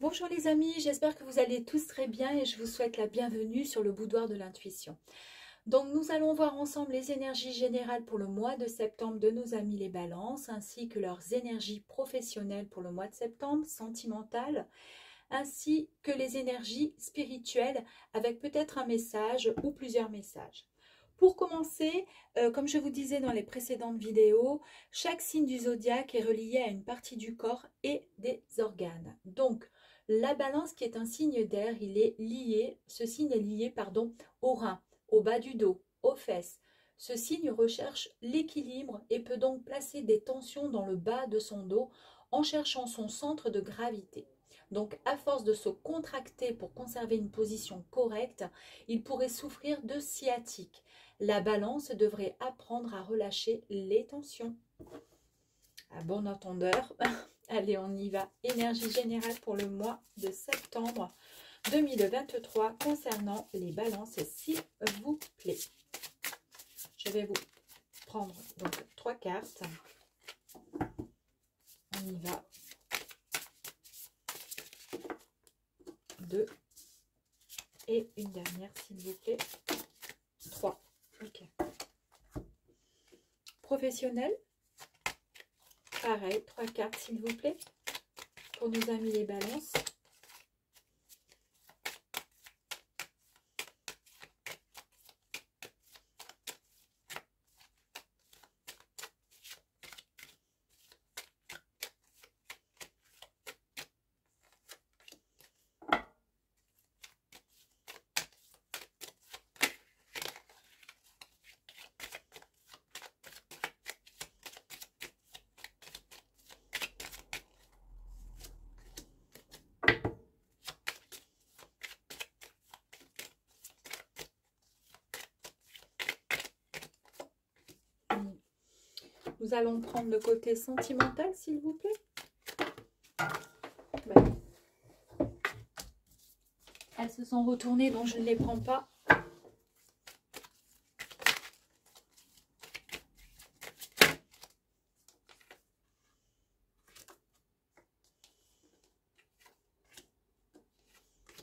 Bonjour les amis, j'espère que vous allez tous très bien et je vous souhaite la bienvenue sur le boudoir de l'intuition. Donc nous allons voir ensemble les énergies générales pour le mois de septembre de nos amis les balances, ainsi que leurs énergies professionnelles pour le mois de septembre, sentimentales, ainsi que les énergies spirituelles avec peut-être un message ou plusieurs messages. Pour commencer, comme je vous disais dans les précédentes vidéos, chaque signe du zodiaque est relié à une partie du corps et des organes. Donc, la balance qui est un signe d'air, ce signe est lié, au rein, au bas du dos, aux fesses. Ce signe recherche l'équilibre et peut donc placer des tensions dans le bas de son dos en cherchant son centre de gravité. Donc, à force de se contracter pour conserver une position correcte, il pourrait souffrir de sciatique. La balance devrait apprendre à relâcher les tensions. À bon entendeur, allez, on y va. Énergie générale pour le mois de septembre 2023 concernant les balances, s'il vous plaît. Je vais vous prendre donc 3 cartes. On y va. 2 et une dernière, s'il vous plaît. 3. Ok. Professionnel. Pareil, 3 cartes, s'il vous plaît. Pour nos amis les balances. Nous allons prendre le côté sentimental, s'il vous plaît. Ben, elles se sont retournées, donc je ne les prends pas.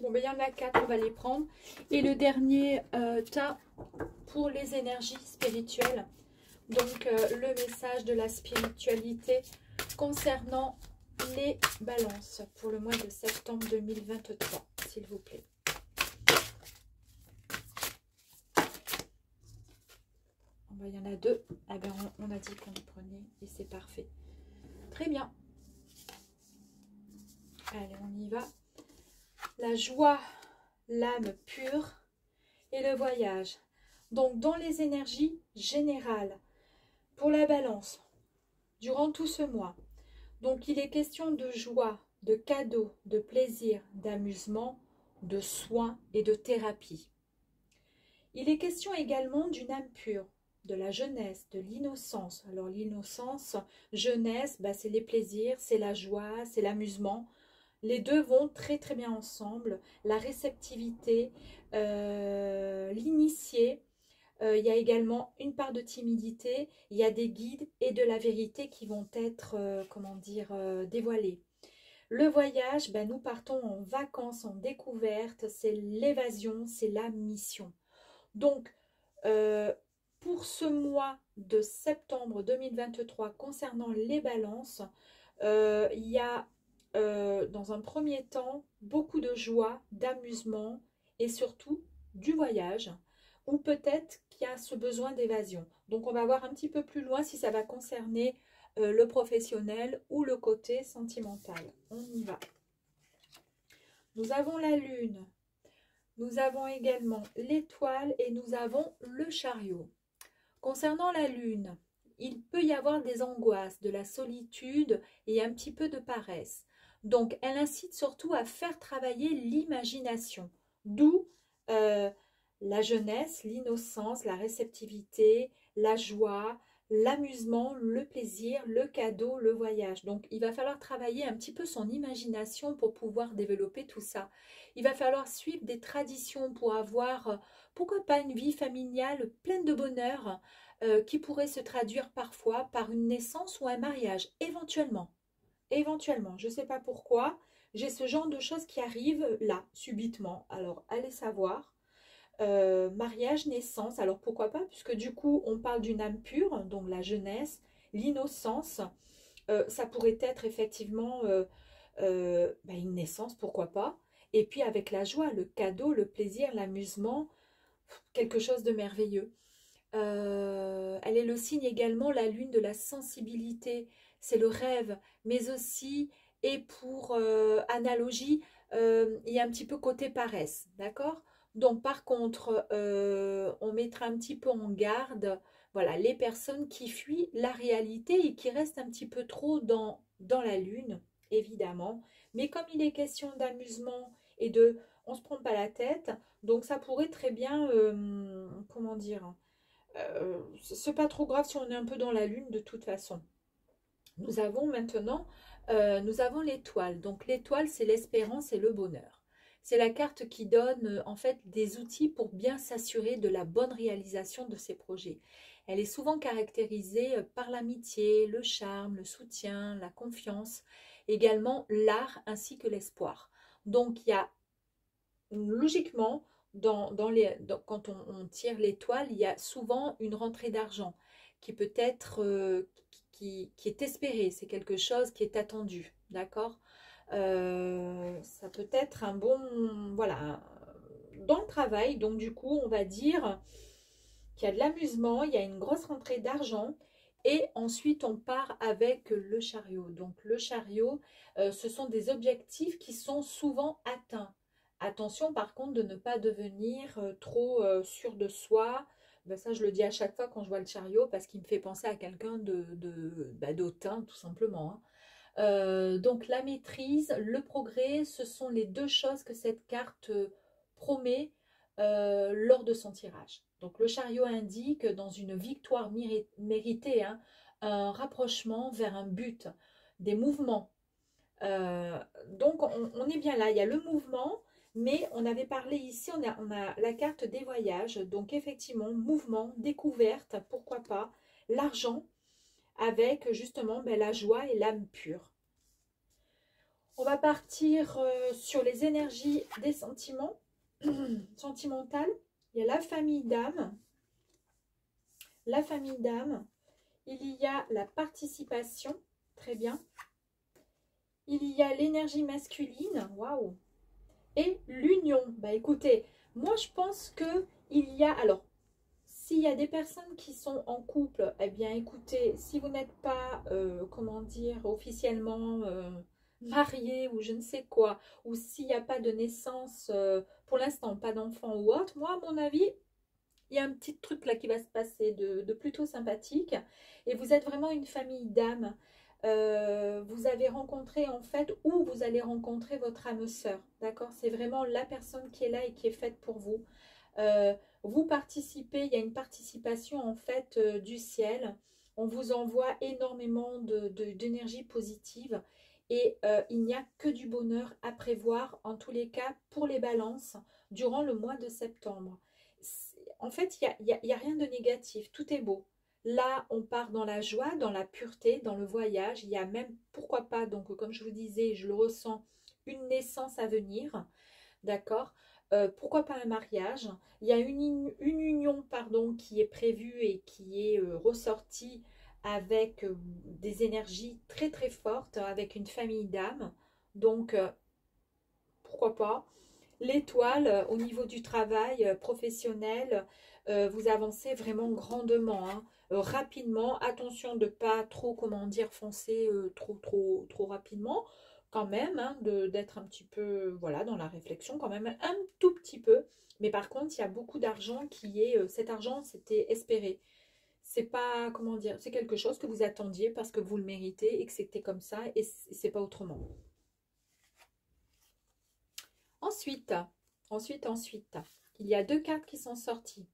Bon, ben, il y en a 4, on va les prendre. Et le dernier tas pour les énergies spirituelles. Donc, le message de la spiritualité concernant les balances pour le mois de septembre 2023, s'il vous plaît. Il y en a 2. Ah ben, on a dit qu'on les prenait et c'est parfait. Très bien. Allez, on y va. La joie, l'âme pure et le voyage. Donc, dans les énergies générales, pour la balance, durant tout ce mois, donc il est question de joie, de cadeaux, de plaisir, d'amusement, de soins et de thérapie. Il est question également d'une âme pure, de la jeunesse, de l'innocence. Alors l'innocence, jeunesse, bah, c'est les plaisirs, c'est la joie, c'est l'amusement. Les deux vont très très bien ensemble. La réceptivité, l'initié. Il y a également une part de timidité. Il y a des guides et de la vérité qui vont être, dévoilés. Le voyage, ben, nous partons en vacances, en découverte. C'est l'évasion, c'est la mission. Donc, pour ce mois de septembre 2023, concernant les balances, il y a dans un premier temps beaucoup de joie, d'amusement et surtout du voyage, ou peut-être qu'il y a ce besoin d'évasion. Donc on va voir un petit peu plus loin si ça va concerner le professionnel ou le côté sentimental. On y va. Nous avons la lune, nous avons également l'étoile et nous avons le chariot. Concernant la lune, il peut y avoir des angoisses, de la solitude et un petit peu de paresse. Donc, elle incite surtout à faire travailler l'imagination, d'où la jeunesse, l'innocence, la réceptivité, la joie, l'amusement, le plaisir, le cadeau, le voyage. Donc, il va falloir travailler un petit peu son imagination pour pouvoir développer tout ça. Il va falloir suivre des traditions pour avoir, pourquoi pas, une vie familiale pleine de bonheur qui pourrait se traduire parfois par une naissance ou un mariage, éventuellement. Éventuellement, je ne sais pas pourquoi, J'ai ce genre de choses qui arrivent là, subitement. Alors, allez savoir. Mariage, naissance, alors pourquoi pas, puisque du coup, on parle d'une âme pure, donc la jeunesse, l'innocence. Ça pourrait être effectivement une naissance, pourquoi pas. Et puis avec la joie, le cadeau, le plaisir, l'amusement, quelque chose de merveilleux. Elle est le signe également, la lune, de la sensibilité. C'est le rêve, mais aussi, et pour analogie, il y a un petit peu côté paresse, d'accord? Donc par contre, on mettra un petit peu en garde, voilà, les personnes qui fuient la réalité et qui restent un petit peu trop dans la lune, évidemment. Mais comme il est question d'amusement et de, on se prend pas la tête, donc ça pourrait très bien, comment dire, c'est pas trop grave si on est un peu dans la lune de toute façon. Nous avons maintenant, nous avons l'étoile. Donc l'étoile, c'est l'espérance et le bonheur. C'est la carte qui donne en fait des outils pour bien s'assurer de la bonne réalisation de ses projets. Elle est souvent caractérisée par l'amitié, le charme, le soutien, la confiance, également l'art ainsi que l'espoir. Donc il y a logiquement, quand on tire l'étoile, il y a souvent une rentrée d'argent qui peut être, qui est espérée. C'est quelque chose qui est attendu, d'accord. Ça peut être un bon, voilà, dans le travail. Donc du coup, on va dire qu'il y a de l'amusement, il y a une grosse rentrée d'argent. Et ensuite, on part avec le chariot. Donc le chariot, ce sont des objectifs qui sont souvent atteints. Attention par contre de ne pas devenir trop sûr de soi. Ben, ça, je le dis à chaque fois quand je vois le chariot parce qu'il me fait penser à quelqu'un d'autant, tout simplement, hein. Donc la maîtrise, le progrès, ce sont les deux choses que cette carte promet lors de son tirage. Donc le chariot indique dans une victoire méritée, hein, un rapprochement vers un but, des mouvements. Donc on est bien là, il y a le mouvement, mais on avait parlé ici, on a la carte des voyages, donc effectivement, mouvement, découverte, pourquoi pas, l'argent, avec justement la joie et l'âme pure. On va partir sur les énergies des sentiments, sentimentales. Il y a la famille d'âme. La famille d'âme. Il y a la participation, très bien. Il y a l'énergie masculine, waouh. Et l'union. Bah écoutez, moi je pense que il y a, alors, s'il y a des personnes qui sont en couple, eh bien écoutez, si vous n'êtes pas, comment dire, officiellement marié ou je ne sais quoi, ou s'il n'y a pas de naissance, pour l'instant, pas d'enfant ou autre, moi, à mon avis, il y a un petit truc là qui va se passer de plutôt sympathique. Et vous êtes vraiment une famille d'âmes. Vous avez rencontré en fait, ou vous allez rencontrer votre âme sœur. D'accord? C'est vraiment la personne qui est là et qui est faite pour vous. Vous participez, il y a une participation en fait du ciel. On vous envoie énormément d'énergie positive. Et il n'y a que du bonheur à prévoir, en tous les cas, pour les balances, durant le mois de septembre. En fait, il y a rien de négatif, tout est beau. Là, on part dans la joie, dans la pureté, dans le voyage. Il y a même, pourquoi pas, donc comme je vous disais, je le ressens, une naissance à venir, d'accord. Pourquoi pas un mariage? Il y a une union, pardon, qui est prévue et qui est ressortie avec des énergies très très fortes, avec une famille d'âmes. Donc, pourquoi pas? L'étoile, au niveau du travail professionnel, vous avancez vraiment grandement, hein, rapidement. Attention de ne pas trop, comment dire, foncer trop rapidement. Quand même, hein, d'être un petit peu, voilà, dans la réflexion, quand même, un tout petit peu. Mais par contre, il y a beaucoup d'argent qui est, cet argent, c'était espéré. C'est pas, comment dire, c'est quelque chose que vous attendiez parce que vous le méritez et que c'était comme ça et c'est pas autrement. Ensuite, il y a deux cartes qui sont sorties.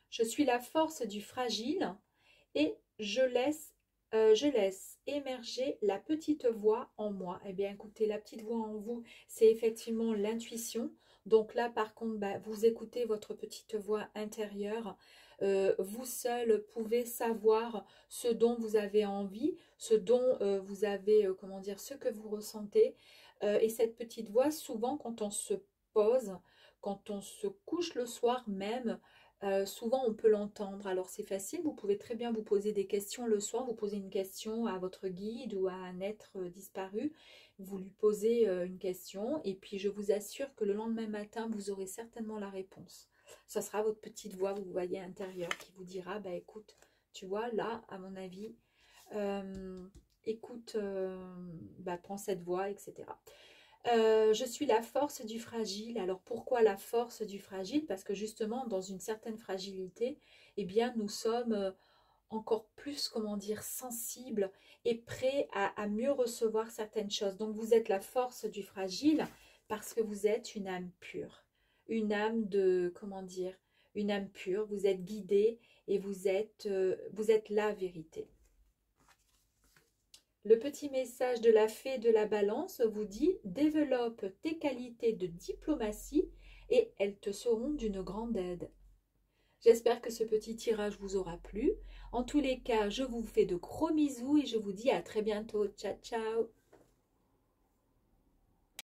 Je suis la force du fragile et je laisse émerger la petite voix en moi. Eh bien, écoutez, la petite voix en vous, c'est effectivement l'intuition. Donc là, par contre, vous écoutez votre petite voix intérieure. Vous seul pouvez savoir ce dont vous avez envie, ce dont vous avez, comment dire, ce que vous ressentez. Et cette petite voix, souvent quand on se pose, quand on se couche le soir même, souvent on peut l'entendre. Alors c'est facile, vous pouvez très bien vous poser des questions le soir, vous posez une question à votre guide ou à un être disparu, vous lui posez une question et puis je vous assure que le lendemain matin, vous aurez certainement la réponse. Ça sera votre petite voix, vous voyez, intérieure qui vous dira, bah écoute, tu vois, là, à mon avis, écoute, bah, prends cette voie, etc. Je suis la force du fragile. Alors pourquoi la force du fragile? Parce que justement, dans une certaine fragilité, eh bien, nous sommes encore plus, comment dire, sensibles et prêts à mieux recevoir certaines choses. Donc vous êtes la force du fragile parce que vous êtes une âme pure. Une âme de, comment dire, une âme pure. Vous êtes guidé et vous êtes la vérité. Le petit message de la fée de la balance vous dit « Développe tes qualités de diplomatie et elles te seront d'une grande aide ». J'espère que ce petit tirage vous aura plu. En tous les cas, je vous fais de gros bisous et je vous dis à très bientôt. Ciao, ciao!